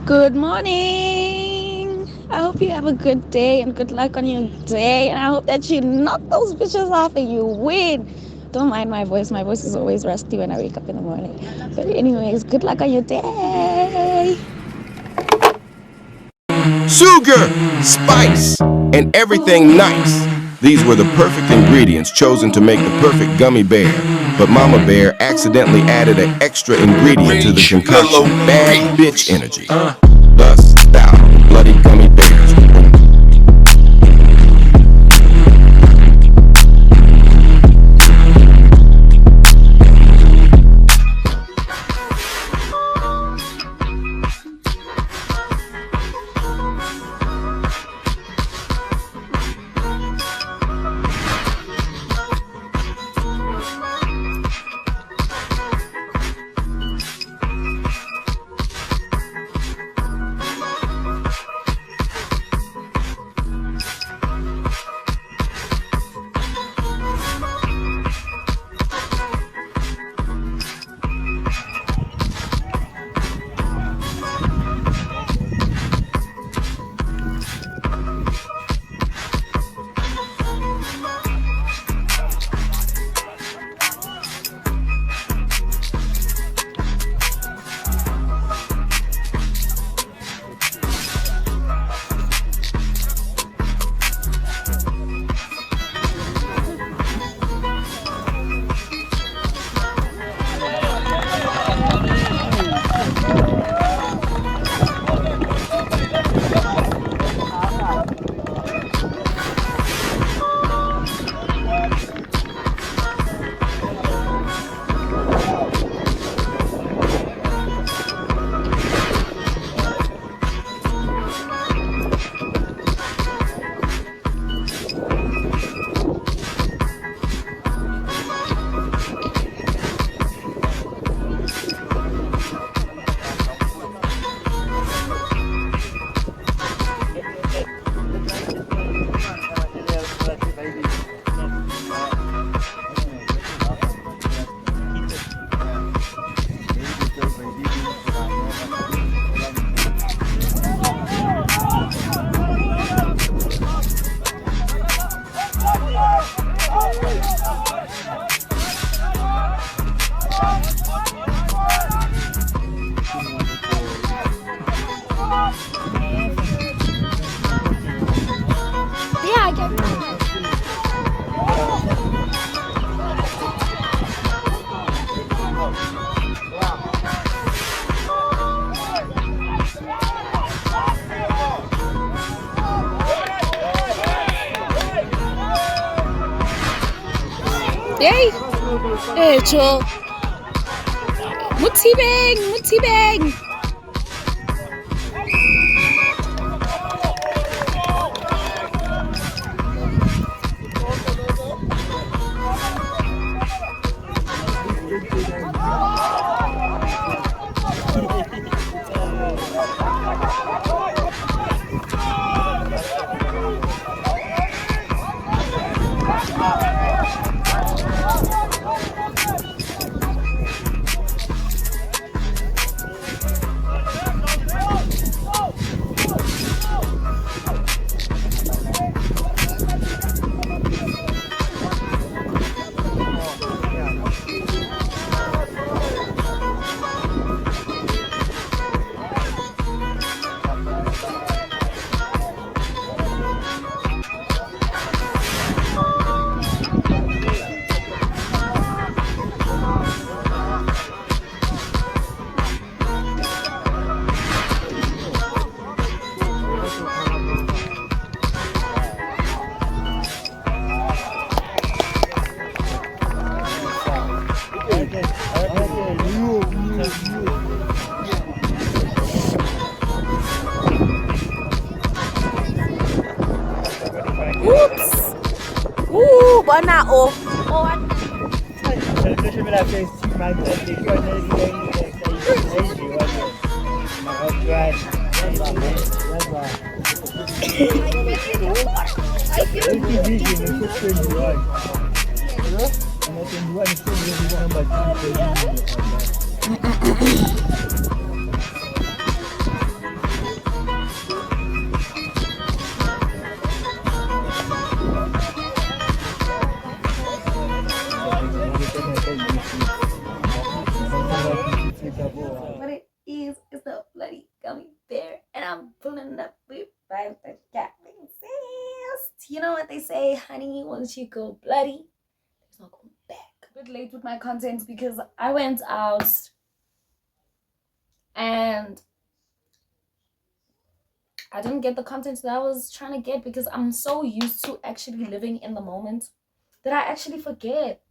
Good morning. I hope you have a good day and good luck on your day. And I hope that you knock those bitches off and you win. Don't mind my voice. My voice is always rusty when I wake up in the morning. But, anyways, good luck on your day. Sugar, spice, and everything nice. These were the perfect ingredients chosen to make the perfect gummy bear. But Mama Bear accidentally added an extra ingredient to the concoction, bad bitch energy. Thus, thou bloody gummy bears. Yay! Hecho. Mutibeng, mutibeng. Oops. Bana oh. what they say, honey, once you go bloody, there's no going back. A bit late with my content because I went out and I didn't get the content that I was trying to get because I'm so used to actually living in the moment that I actually forget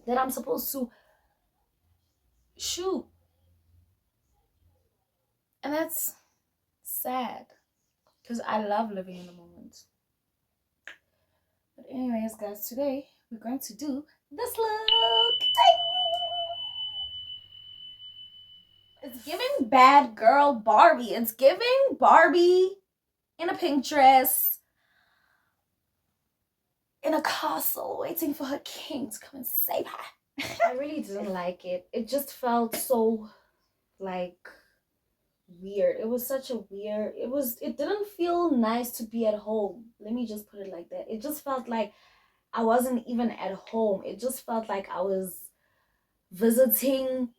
that I'm supposed to shoot. And that's sad because I love living in the moment. But anyways, guys, today we're going to do this look. It's giving bad girl Barbie. It's giving Barbie in a pink dress in a castle waiting for her king to come and save her. I really didn't like it. It just felt so like weird. It was such a weird, it didn't feel nice to be at home. Let me just put it like that. It just felt like I wasn't even at home. It just felt like I was visiting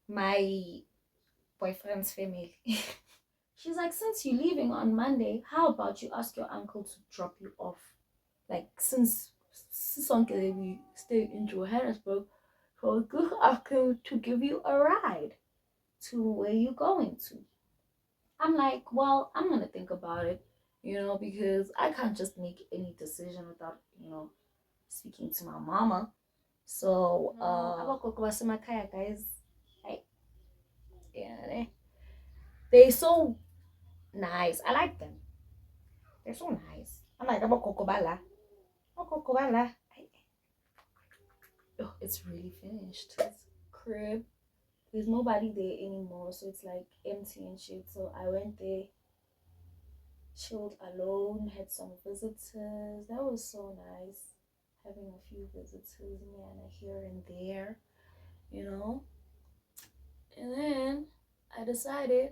my boyfriend's family. She's like, since you're leaving on Monday, how about you ask your uncle to drop you off? Like, since we stay in Johannesburg, so ask him to give you a ride to where you're going to. I'm like, well, I'm gonna think about it, because I can't just make any decision without, speaking to my mama. So guys, yeah, they're so nice. I like them. They're so nice. I'm like, oh, it's really finished. It's crib. There's nobody there anymore, so it's like empty and shit. So I went there, chilled alone, had some visitors. That was so nice, having a few visitors, here and there, And then I decided,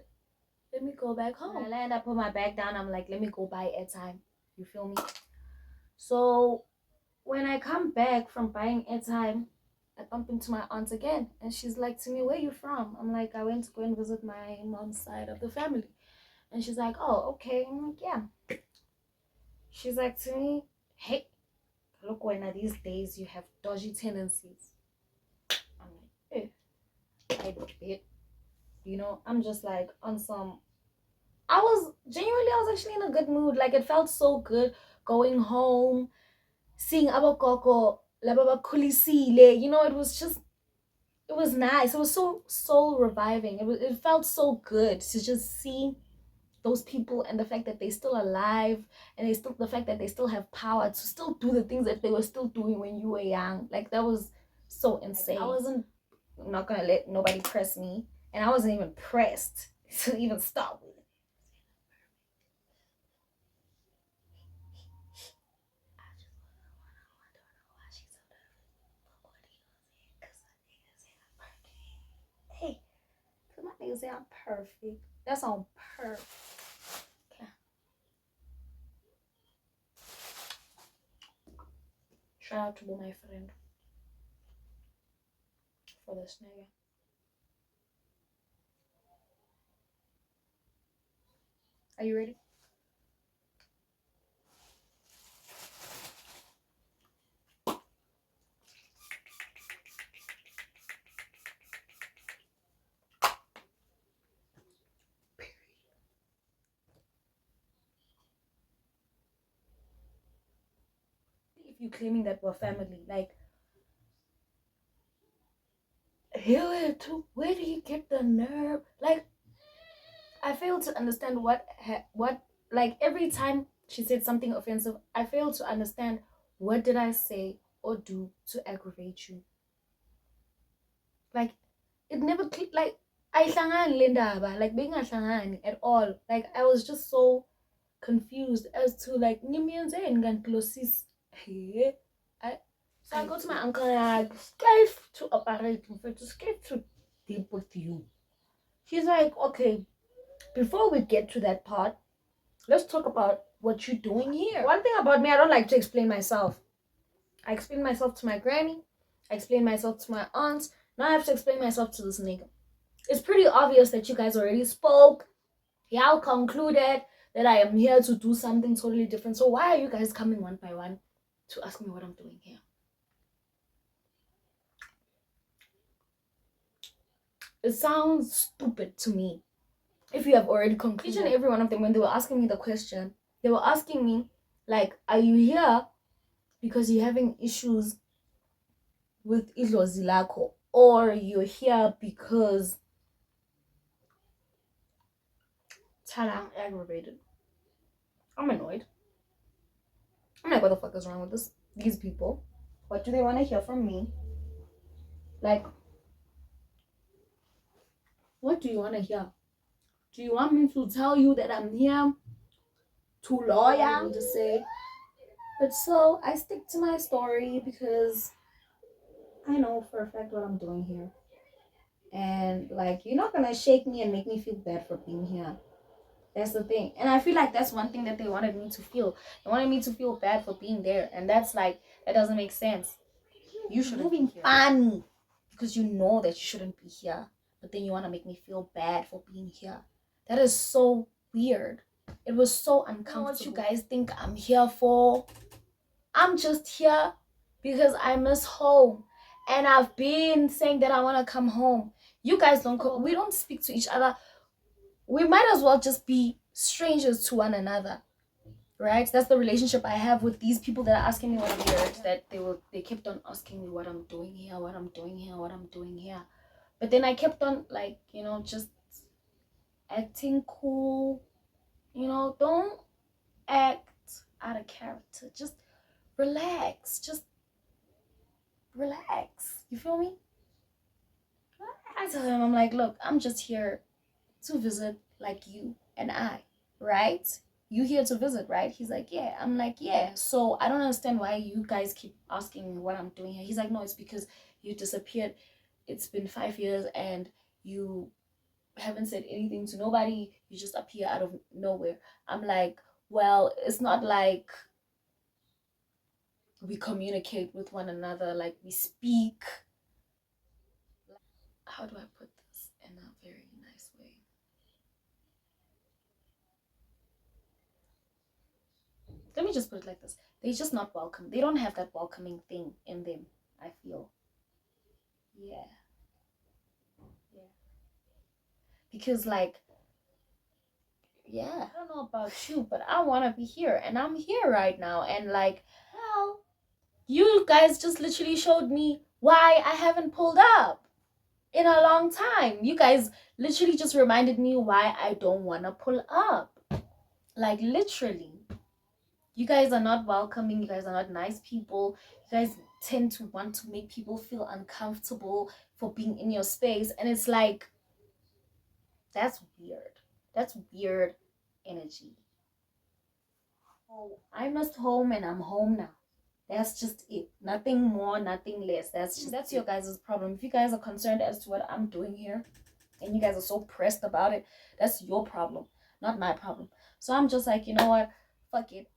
let me go back home. When I land, I put my bag down. I'm like, let me go buy airtime. You feel me? So when I come back from buying airtime, I bump into my aunt again, and she's like to me, where you from? I'm like, I went to go and visit my mom's side of the family. And she's like, oh, okay. I'm like, yeah. She's like to me, hey, look, when these days you have dodgy tendencies. I'm like, I bet. I'm just like on some, I was actually in a good mood. Like, it felt so good going home, seeing abakoko, lababa kulisile, it was nice. It was so soul reviving. It felt so good to just see those people and the fact that they're still alive, and the fact that they still have power to still do the things that they were still doing when you were young. Like, that was so insane. Like, I wasn't not gonna let nobody press me, and I wasn't even pressed to even start with. Hey, cause my niggas say I'm perfect. That's on purpose. Okay. Shout out to my friend for this nigga. Are you ready? If you're claiming that we're family, like, where did he get the nerve? Like, I fail to understand what like, every time she said something offensive, I fail to understand, what did I say or do to aggravate you? Like, it never clicked. Like, like, being at all. Like, I was just so confused as to, like, so I go to my uncle and I'm scared to operate, scared to deal with you. He's like, okay, before we get to that part, let's talk about what you're doing here. One thing about me, I don't like to explain myself. I explain myself to my granny. I explain myself to my aunts. Now I have to explain myself to this nigga. It's pretty obvious that you guys already spoke. Y'all concluded that I am here to do something totally different. So why are you guys coming one by one to ask me what I'm doing here? It sounds stupid to me. If you have already concluded, each and every one of them, when they were asking me the question, they were asking me, like, are you here because you're having issues with idlozi lakho, or you're here because I'm aggravated, I'm annoyed, I'm like, what the fuck is wrong with these people? What do they want to hear from me? Like, what do you want to hear? Do you want me to tell you that I'm here to lawyer to say? But so I stick to my story because I know for a fact what I'm doing here. And like, you're not gonna shake me and make me feel bad for being here. That's the thing. And I feel like that's one thing that they wanted me to feel. They wanted me to feel bad for being there. And that's like, that doesn't make sense. You shouldn't be funny because you know that you shouldn't be here. But then you want to make me feel bad for being here. That is so weird. It was so uncomfortable. You know what you guys think I'm here for? I'm just here because I miss home. And I've been saying that I want to come home. You guys don't we don't speak to each other. We might as well just be strangers to one another, right? That's the relationship I have with these people that are asking me what I'm here. That they kept on asking me what I'm doing here, what I'm doing here, what I'm doing here. But then I kept on, like, you know, just acting cool. You know, don't act out of character. Just relax. Just relax. You feel me? I tell him, I'm like, look, I'm just here to visit like you and I, right? You here to visit, right? He's like, yeah. I'm like, yeah. So I don't understand why you guys keep asking me what I'm doing here. He's like, no, it's because you disappeared. It's been 5 years and you haven't said anything to nobody. You just appear out of nowhere. I'm like, well, it's not like we communicate with one another, like we speak. How do I put this in a very nice way? Let me just put it like this. They're just not welcome. They don't have that welcoming thing in them, I feel. Yeah. Because, like, yeah, I don't know about you, but I want to be here. And I'm here right now. And, like, well, you guys just literally showed me why I haven't pulled up in a long time. You guys literally just reminded me why I don't want to pull up. Like, literally. You guys are not welcoming. You guys are not nice people. You guys tend to want to make people feel uncomfortable for being in your space. And it's like, that's weird. That's weird energy. Oh, I missed home and I'm home now. That's just it. Nothing more, nothing less. That's your guys' problem. If you guys are concerned as to what I'm doing here and you guys are so pressed about it, that's your problem, not my problem. So I'm just like, you know what? Fuck it.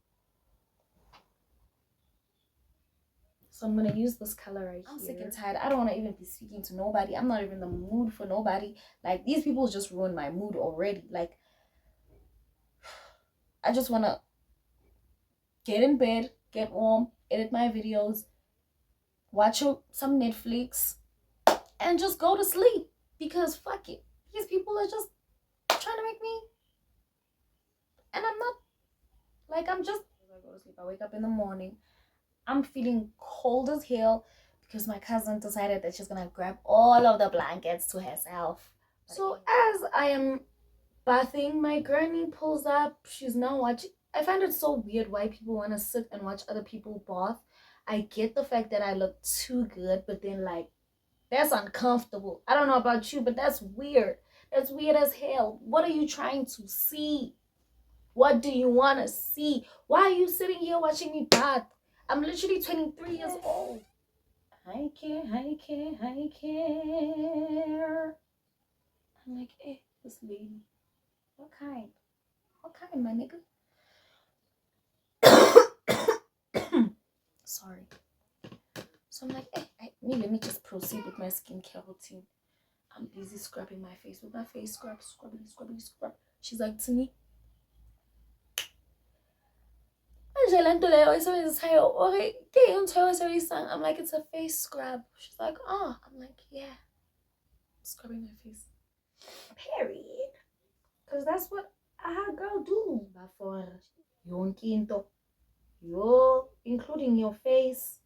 So I'm gonna use this color right here. I'm sick and tired. I don't want to even be speaking to nobody. I'm not even in the mood for nobody. Like, these people just ruined my mood already. Like, I just want to get in bed, get warm, edit my videos, watch some Netflix, and just go to sleep. Because fuck it. These people are just trying to make me, and I'm not. Like, I go to sleep. I wake up in the morning. I'm feeling cold as hell because my cousin decided that she's gonna grab all of the blankets to herself. So as I am bathing, my granny pulls up. She's now watching. I find it so weird why people want to sit and watch other people bath. I get the fact that I look too good, but then, like, that's uncomfortable. I don't know about you, but that's weird. That's weird as hell. What are you trying to see? What do you want to see? Why are you sitting here watching me bath? I'm literally 23 years old. I care. I'm like, hey, this lady. What kind? What kind, my nigga? Sorry. So I'm like, hey, let me just proceed with my skincare routine. I'm busy scrubbing my face with my face scrub. She's like to me, I'm like, it's a face scrub. She's like, oh. I'm like, yeah, scrubbing my face. Period. Because that's what a girl do. For yonkinto, yo, including your face.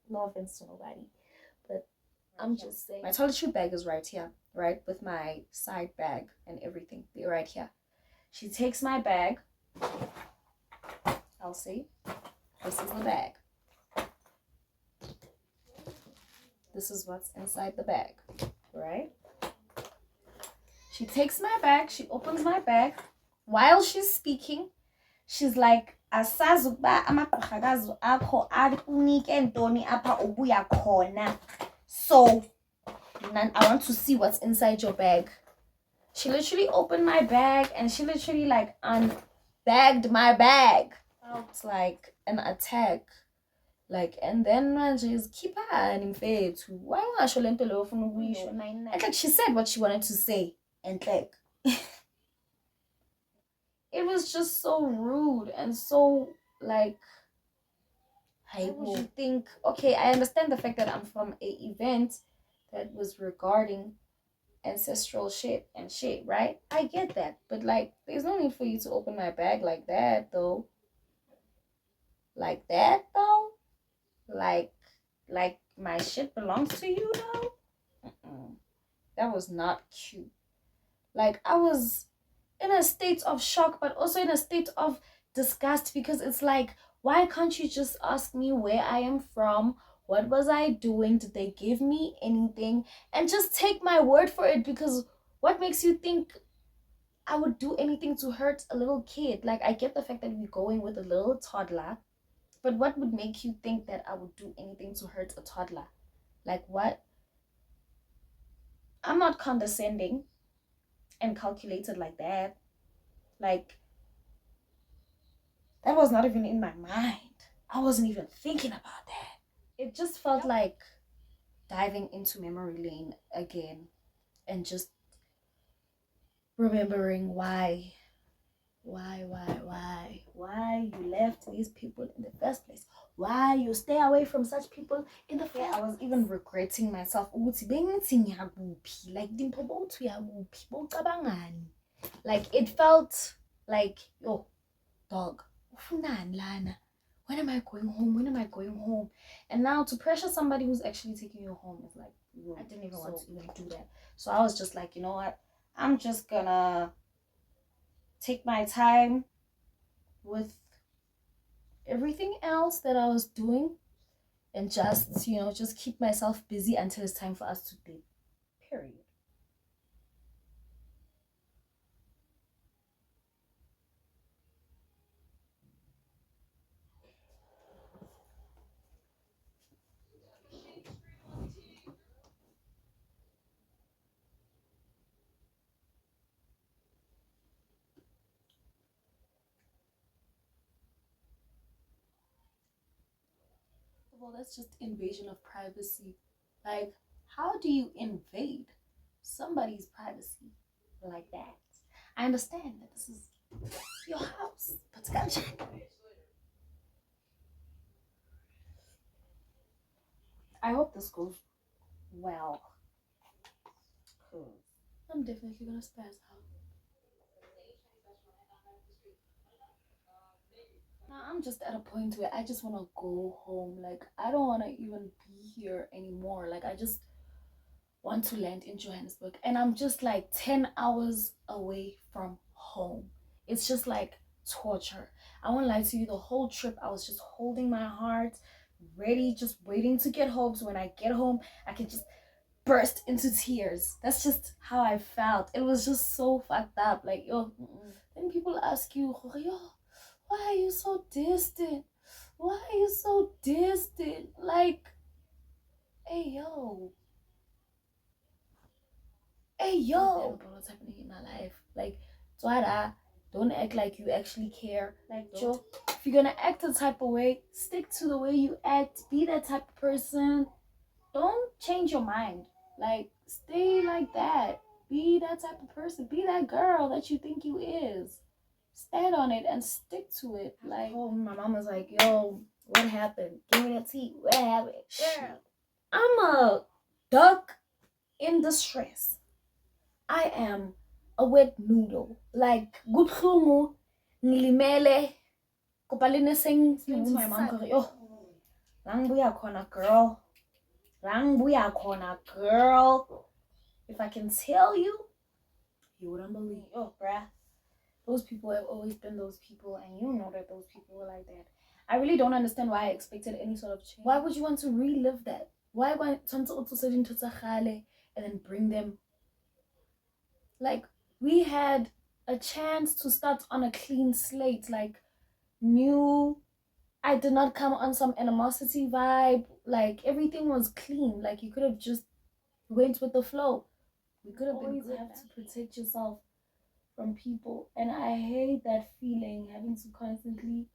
No offense to nobody, but I'm just saying. My toiletry bag is right here, right? With my side bag and everything. Be right here. She takes my bag. I'll see. This is the bag. This is what's inside the bag, right? She takes my bag. She opens my bag. While she's speaking, she's like, asazuba amaqhakazo akho akunike ntoni apha ubuya khona. So, I want to see what's inside your bag. She literally opened my bag and she literally like unbagged my bag. It's like an attack. Like, and then she's keep on faith. Why was she and like she said what she wanted to say. And like it was just so rude and so like, why would you think? Okay, I understand the fact that I'm from a event that was regarding ancestral shit and shit, right? I get that, but like, there's no need for you to open my bag like that, though. Like that, though. Like my shit belongs to you, though. That was not cute. Like, I was in a state of shock, but also in a state of disgust, because it's like, why can't you just ask me where I am from? What was I doing? Did they give me anything? And just take my word for it, because what makes you think I would do anything to hurt a little kid? Like, I get the fact that we're going with a little toddler, but what would make you think that I would do anything to hurt a toddler? Like, what? I'm not condescending and calculated like that. Like, that was not even in my mind. I wasn't even thinking about that. It just felt like diving into memory lane again and just remembering why you left these people in the first place, why you stay away from such people in the first place. I was even regretting myself. Like, it felt like, yo, dog, when am I going home? When am I going home? And now to pressure somebody who's actually taking you home is like, I didn't even want to even do that. So I was just like, you know what? I'm just gonna take my time with everything else that I was doing and just, just keep myself busy until it's time for us to date. Period. Well, that's just invasion of privacy. Like, how do you invade somebody's privacy like that? I understand that this is your house, but I hope this goes well. I'm definitely gonna spaz out. Now I'm just at a point where I just want to go home. Like, I don't want to even be here anymore. Like, I just want to land in Johannesburg, and I'm just like 10 hours away from home. It's just like torture. I won't lie to you, the whole trip I was just holding my heart, ready, just waiting to get home, so when I get home I can just burst into tears. That's just how I felt. It was just so fucked up. Like, yo, then people ask you, yo, why are you so distant? Why are you so distant? Like, hey yo, what's happening in my life? Like, Twada, don't act like you actually care. Like, Joe, if you're gonna act a type of way, stick to the way you act. Be that type of person. Don't change your mind. Like, stay like that. Be that type of person. Be that girl that you think you is. stand on it and stick to it. Like, oh, my mom was like, yo, what happened? Give me the tea. What happened? Girl, I'm a duck in distress. I am a wet noodle. Like, gubhlungu, nilimele, kopalene sing to my mom, yo, langbuya kona girl. Langbuya kona girl. If I can tell you, you wouldn't believe. Oh, bruh. Those people have always been those people, and you know that those people were like that. I really don't understand why I expected any sort of change. Why would you want to relive that? Why want to and then bring them? Like, we had a chance to start on a clean slate, like new. I did not come on some animosity vibe. Like, everything was clean. Like, you could have just went with the flow. We could have been good. You have to protect yourself from people, and I hate that feeling, having to constantly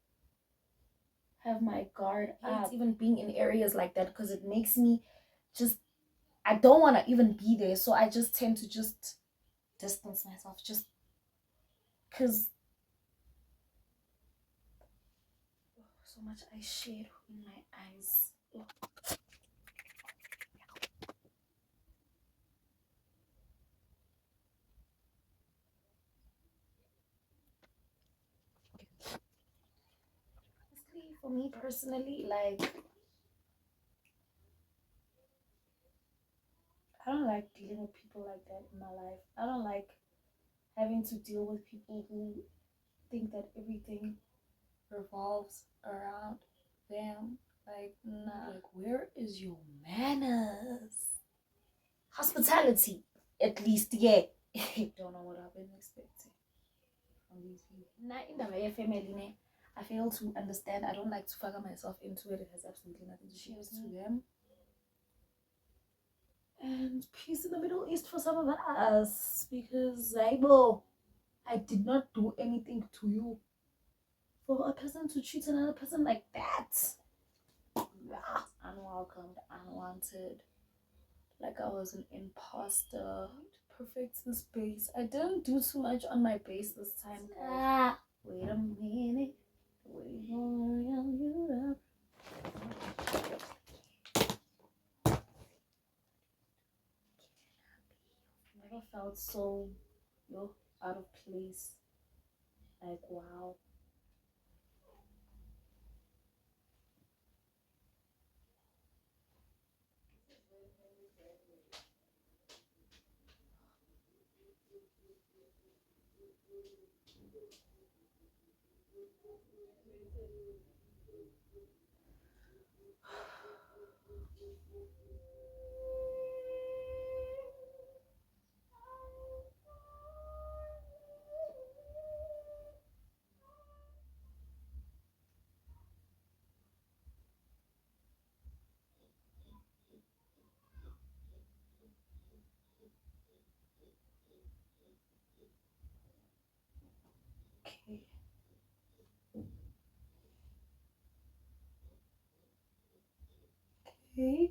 have my guard up, even being in areas like that, because it makes me just, I don't want to even be there, so I just tend to just distance myself, just because so much I shed in my eyes. For me personally, like, I don't like dealing with people like that in my life. I don't like having to deal with people who think that everything revolves around them. Like, nah. Like, where is your manners? Hospitality, at least, yeah. Don't know what I've been expecting from these people. Nah, in the family, I fail to understand. I don't like to figure myself into it. It has absolutely nothing to do to them. And peace in the Middle East for some of us, because I did not do anything to you. For a person to treat another person like that, unwelcomed, unwanted, like I was an imposter. Perfect the space. I didn't do too much on my base this time. Wait a minute. Never felt so out of place. Like, wow. Okay. Okay.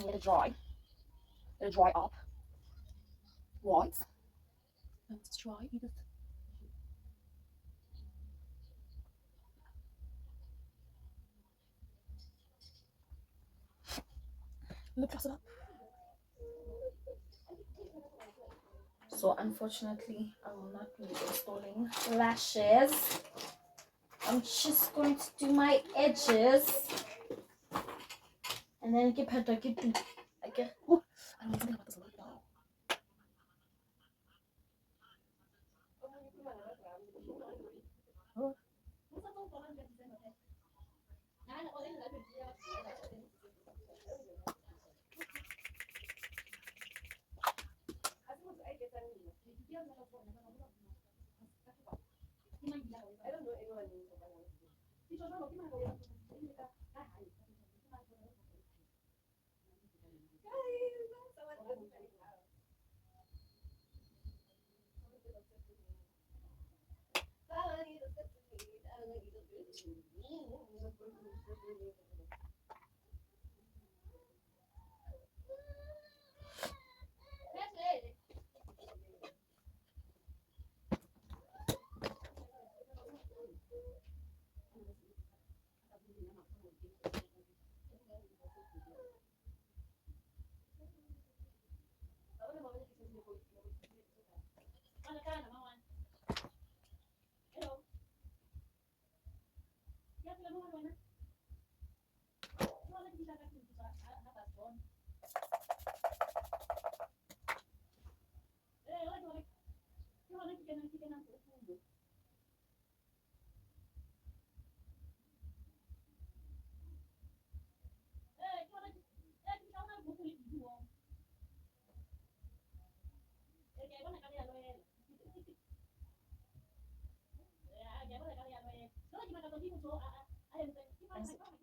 Let it dry. Let it dry up. Right. Let it dry, Edith. Lip gloss it up. So unfortunately, I will not be installing lashes. I'm just going to do my edges, and then get better. Oh, I don't think about this a lot though.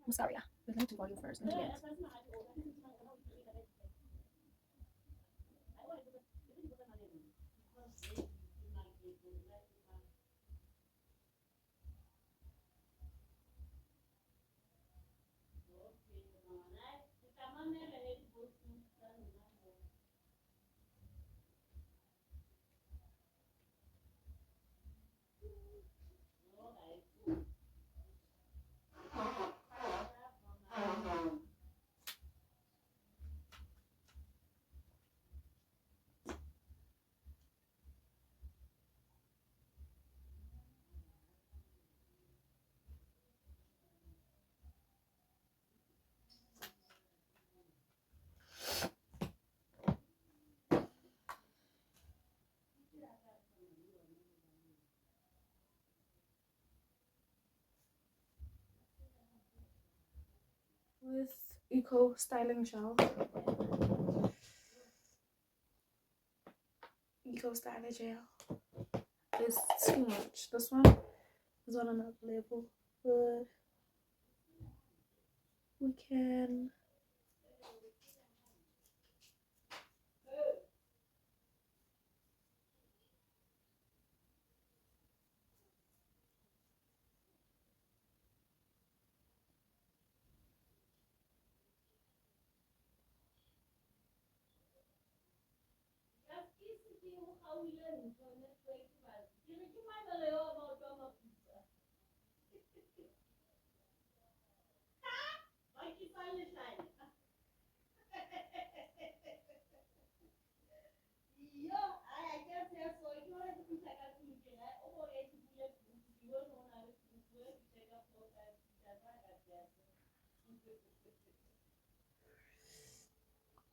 Mascara. Wait, let me do volume first. Let me do it. With Eco Styling Gel. Eco Styling Gel. It's too much. This one is on another level, but we can.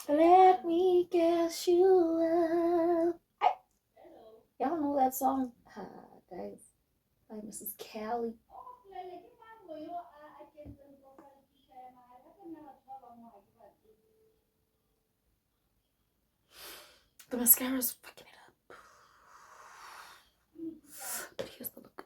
Let me guess you up. Y'all know that song? Guys, by Mrs. Callie. The mascara is fucking it up. But here's the look.